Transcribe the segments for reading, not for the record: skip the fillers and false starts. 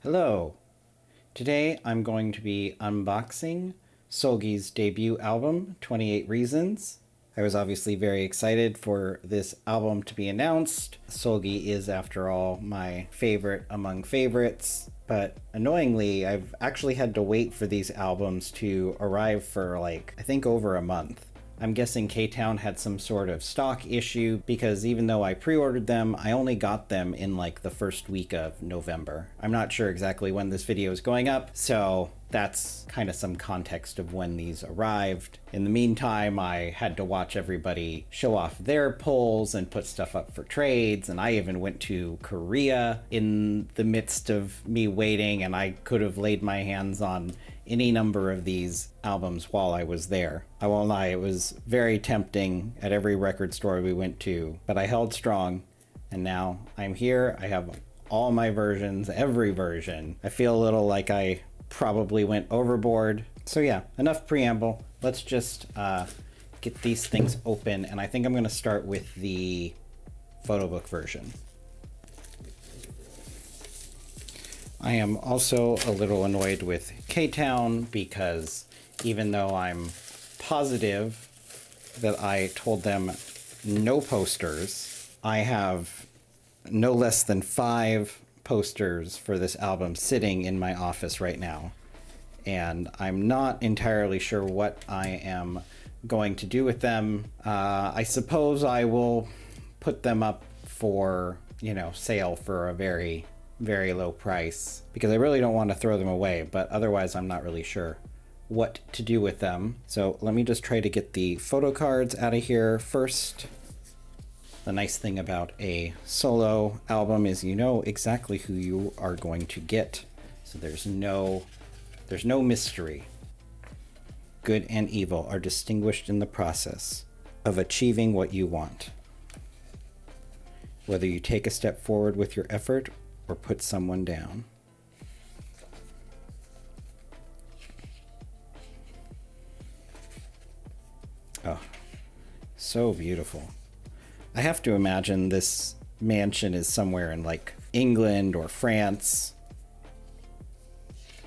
Hello! Today I'm going to be unboxing Seulgi's debut album, 28 Reasons. I was obviously very excited for this album to be announced. Seulgi is, after all, my favorite among favorites, but annoyingly, I've actually had to wait for these albums to arrive for I think over a month. I'm guessing K-Town had some sort of stock issue because even though I pre-ordered them, I only got them in the first week of November. I'm not sure exactly when this video is going up, so that's kind of some context of when these arrived. In the meantime, I had to watch everybody show off their pulls and put stuff up for trades, and I even went to Korea in the midst of me waiting, and I could have laid my hands on any number of these albums while I was there. I won't lie, it was very tempting at every record store we went to, but I held strong, and now I'm here. I have all my versions, every version. I feel a little like I probably went overboard. So yeah, enough preamble. Let's just get these things open, and I think I'm gonna start with the Photobook version. I am also a little annoyed with K-Town because even though I'm positive that I told them no posters, I have no less than 5 posters for this album sitting in my office right now. And I'm not entirely sure what I am going to do with them. I suppose I will put them up for, sale for a very low price because I really don't want to throw them away, but otherwise I'm not really sure what to do with them. So let me just try to get the photo cards out of here first. The nice thing about a solo album is you know exactly who you are going to get. So there's no mystery. Good and evil are distinguished in the process of achieving what you want. Whether you take a step forward with your effort or put someone down. Oh, so beautiful. I have to imagine this mansion is somewhere in England or France.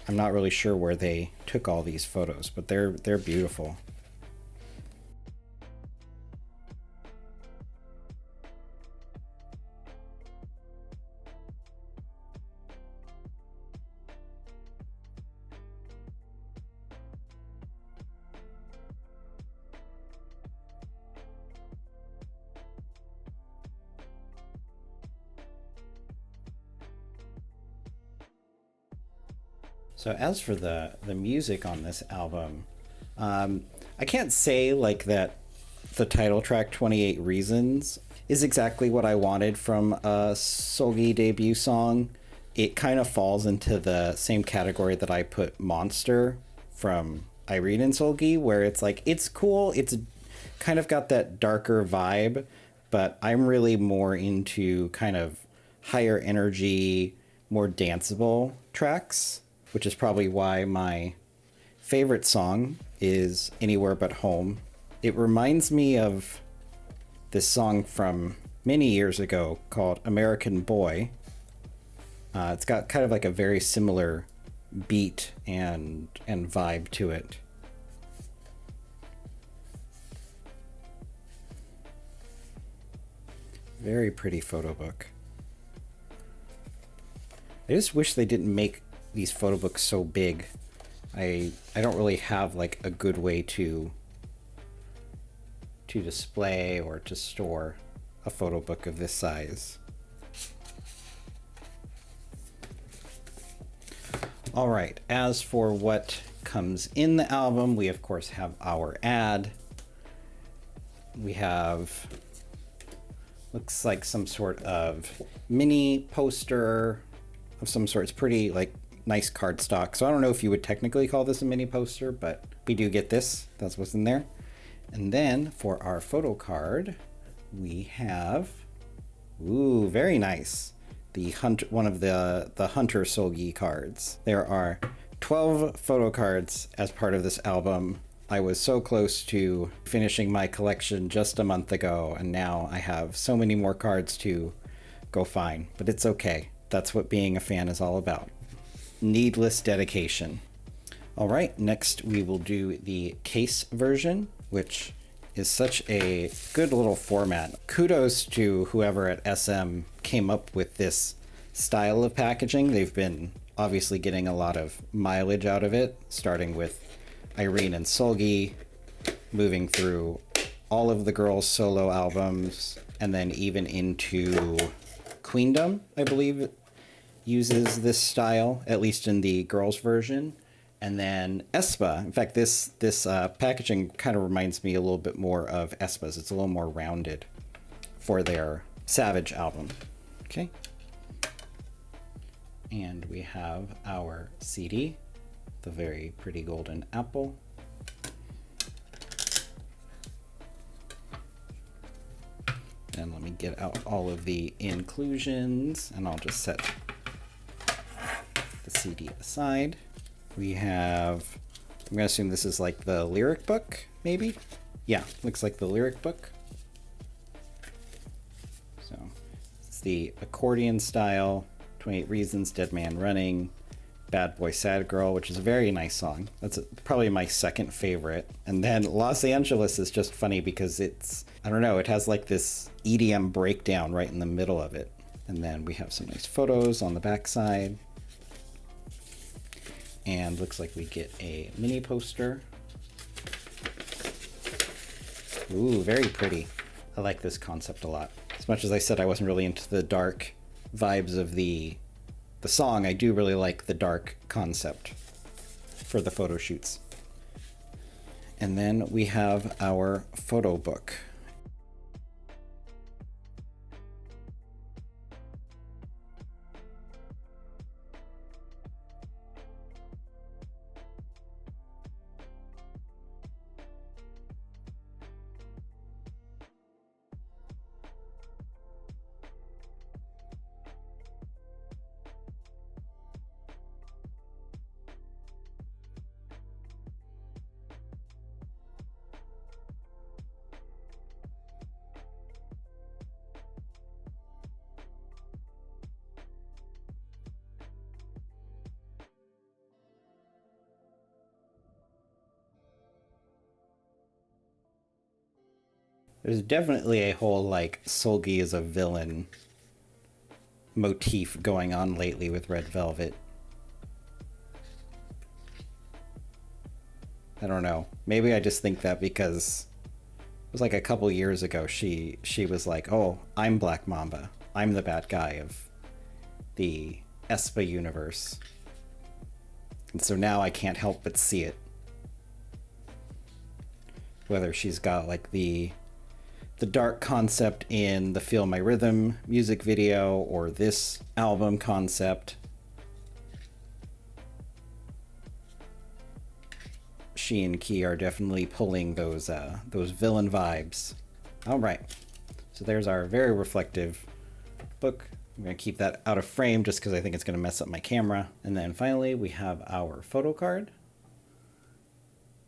I'm not really sure where they took all these photos, but they're beautiful. So as for the music on this album, I can't say that the title track 28 Reasons is exactly what I wanted from a Seulgi debut song. It kind of falls into the same category that I put Monster from Irene and Seulgi, where it's cool, it's kind of got that darker vibe, but I'm really more into kind of higher energy, more danceable tracks, which is probably why my favorite song is Anywhere But Home. It reminds me of this song from many years ago called American Boy. It's got kind of a very similar beat and vibe to it. Very pretty photo book. I just wish they didn't make these photo books so big. I don't really have a good way to display or to store a photo book of this size. All right, as for what comes in the album, we of course have our ad. We have, looks like some sort of mini poster of some sort. It's pretty nice cardstock. So I don't know if you would technically call this a mini poster, but we do get this. That's what's in there. And then for our photo card, we have, ooh, very nice. One of the Hunter Seulgi cards. There are 12 photo cards as part of this album. I was so close to finishing my collection just a month ago, and now I have so many more cards to go find, but it's okay. That's what being a fan is all about. needless dedication. All right, next we will do the case version, which is such a good little format. Kudos to whoever at SM came up with this style of packaging. They've been obviously getting a lot of mileage out of it, starting with Irene and Seulgi, moving through all of the girls' solo albums, and then even into Queendom, I believe, uses this style, at least in the girls' version. And then aespa. In fact, this packaging kind of reminds me a little bit more of aespa's. It's a little more rounded for their Savage album. Okay. And we have our CD, the very pretty golden apple. And let me get out all of the inclusions, and I'll just set the CD aside. We have, I'm gonna assume this is like the lyric book, maybe? Yeah, looks like the lyric book. So it's the accordion style, 28 Reasons, Dead Man Running, Bad Boy Sad Girl, which is a very nice song. That's probably my second favorite. And then Los Angeles is just funny because it's, I don't know, it has like this EDM breakdown right in the middle of it. And then we have some nice photos on the back side. And looks like we get a mini poster. Ooh, very pretty. I like this concept a lot. As much as I said I wasn't really into the dark vibes of the song, I do really like the dark concept for the photo shoots. And then we have our photo book. There's definitely a whole, like, Seulgi is a villain motif going on lately with Red Velvet. I don't know. Maybe I just think that because it was like a couple years ago she was like, oh, I'm Black Mamba. I'm the bad guy of the aespa universe. And so now I can't help but see it. Whether she's got, like, the dark concept in the Feel My Rhythm music video or this album concept. She and Key are definitely pulling those villain vibes. All right, so there's our very reflective book. I'm gonna keep that out of frame just because I think it's gonna mess up my camera. And then finally we have our photo card.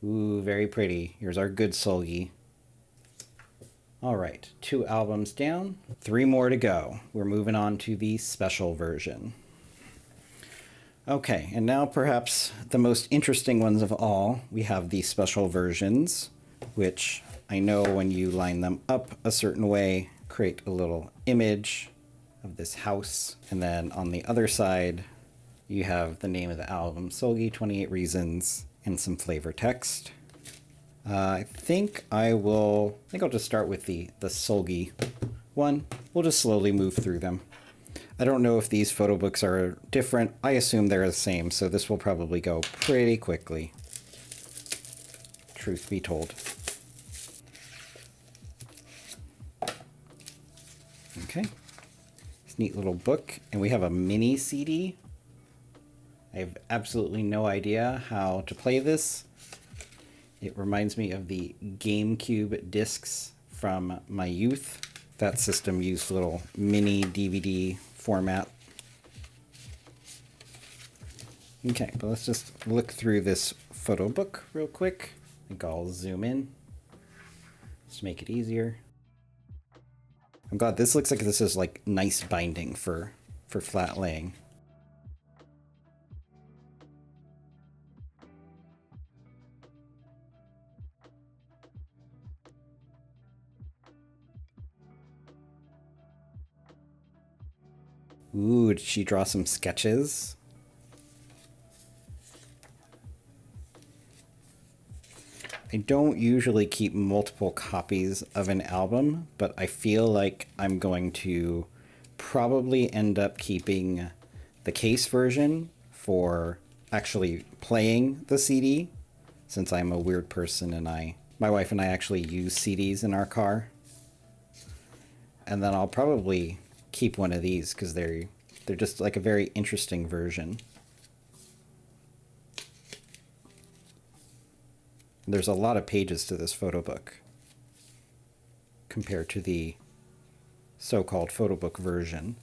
Ooh, very pretty. Here's our good Seulgi. All right, 2 albums down, 3 more to go. We're moving on to the special version. Okay, and now perhaps the most interesting ones of all, we have the special versions, which I know when you line them up a certain way, create a little image of this house. And then on the other side, you have the name of the album, Seulgi, 28 Reasons, and some flavor text. I think I'll just start with the Seulgi one. We'll just slowly move through them. I don't know if these photo books are different. I assume they're the same, so this will probably go pretty quickly. Truth be told. Okay. This neat little book, and we have a mini CD. I have absolutely no idea how to play this. It reminds me of the GameCube discs from my youth. That system used little mini DVD format. Okay, but let's just look through this photo book real quick. I think I'll zoom in just to make it easier. Oh god, this looks like this is like nice binding for flat laying. Ooh, did she draw some sketches? I don't usually keep multiple copies of an album, but I feel like I'm going to probably end up keeping the case version for actually playing the CD, since I'm a weird person and my wife and I actually use CDs in our car. And then I'll probably keep one of these because they're just like a very interesting version. There's a lot of pages to this photo book compared to the so-called photobook version.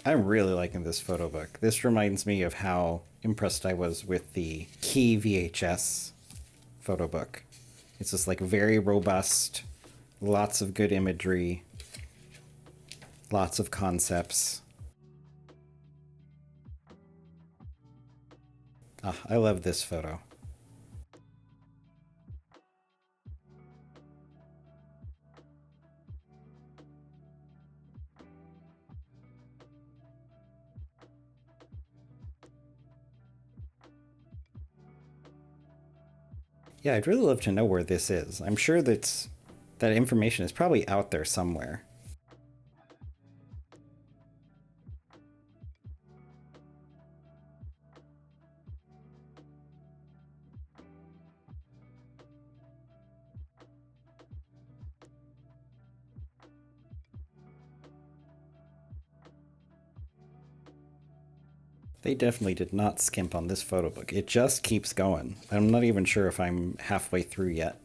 I'm really liking this photo book. This reminds me of how impressed I was with the Key VHS photo book. It's just like very robust, lots of good imagery, lots of concepts. Ah, I love this photo. Yeah, I'd really love to know where this is. I'm sure that information is probably out there somewhere. They definitely did not skimp on this photo book. It just keeps going. I'm not even sure if I'm halfway through yet.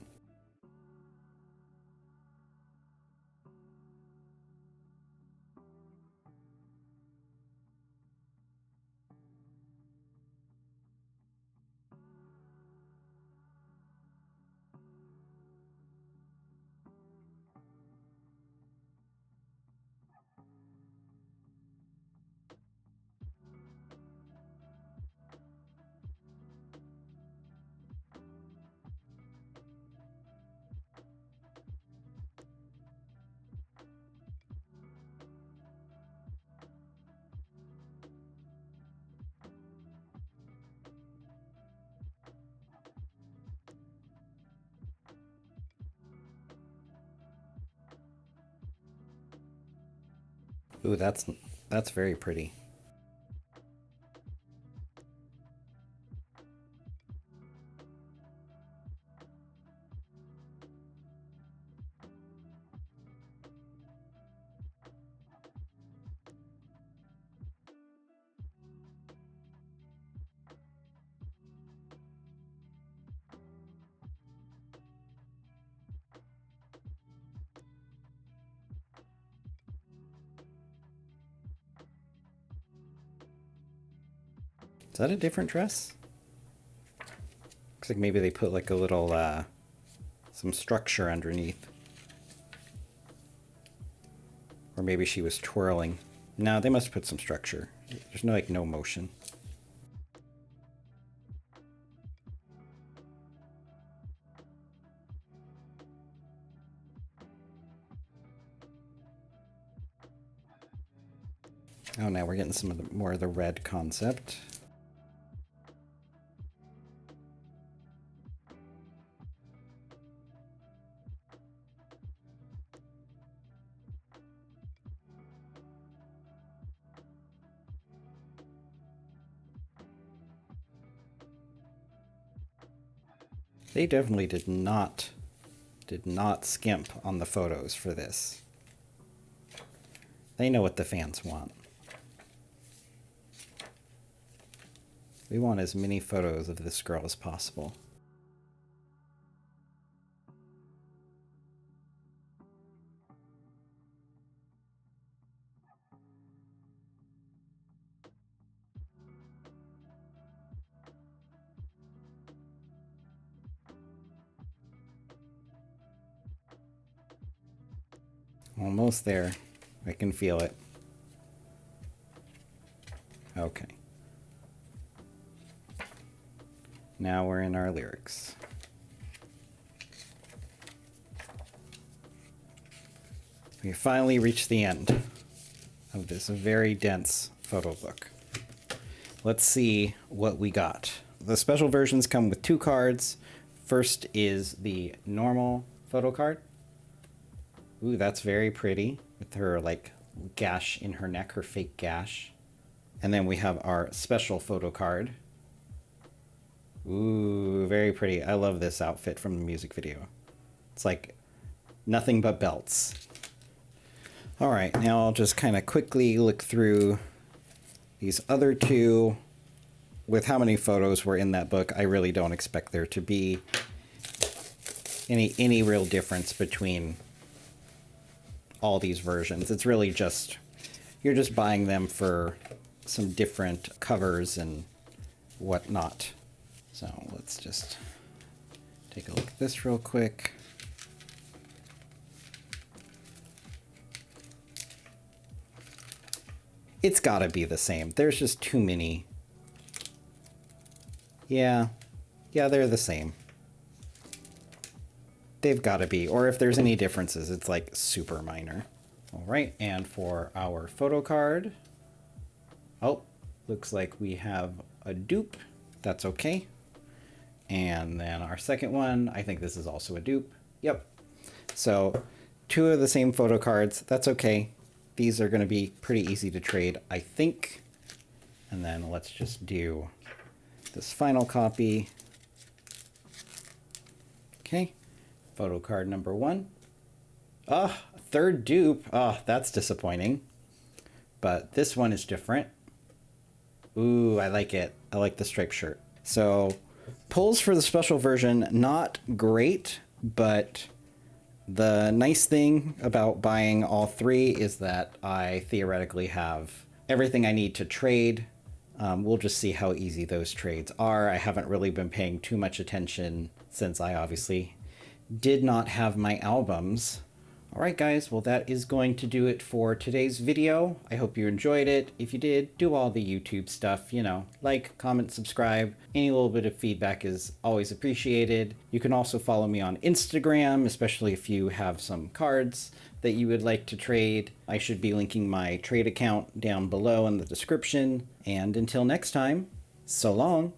Ooh, that's very pretty. Is that a different dress? Looks like maybe they put like a little some structure underneath. Or maybe she was twirling. No, they must put some structure. There's no motion. Oh, now we're getting some of the more of the red concept. They definitely did not skimp on the photos for this. They know what the fans want. We want as many photos of this girl as possible. Almost there. I can feel it. Okay. Now we're in our lyrics. We finally reached the end of this very dense photo book. Let's see what we got. The special versions come with 2 cards. First is the normal photo card. Ooh, that's very pretty with her like gash in her neck, her fake gash. And then we have our special photo card. Ooh, very pretty. I love this outfit from the music video. It's like nothing but belts. All right, now I'll just kind of quickly look through these other 2. With how many photos were in that book, I really don't expect there to be any real difference between all these versions. It's really just, you're just buying them for some different covers and whatnot. So let's just take a look at this real quick. It's gotta be the same. There's just too many. Yeah, they're the same. They've gotta be, or if there's any differences, it's like super minor. All right, and for our photo card, oh, looks like we have a dupe. That's okay. And then our second one, I think this is also a dupe. Yep. So 2 of the same photo cards. That's okay. These are going to be pretty easy to trade, I think. And then let's just do this final copy. Okay. Photo card number 1. Ah, 3rd dupe. Ah, that's disappointing. But this one is different. Ooh, I like it. I like the striped shirt. So pulls for the special version, not great, but the nice thing about buying all 3 is that I theoretically have everything I need to trade. We'll just see how easy those trades are. I haven't really been paying too much attention since I obviously did not have my albums. All right, guys, well, that is going to do it for today's video. I hope you enjoyed it. If you did, do all the YouTube stuff, you know, like, comment, subscribe. Any little bit of feedback is always appreciated. You can also follow me on Instagram, especially if you have some cards that you would like to trade. I should be linking my trade account down below in the description. And until next time, so long.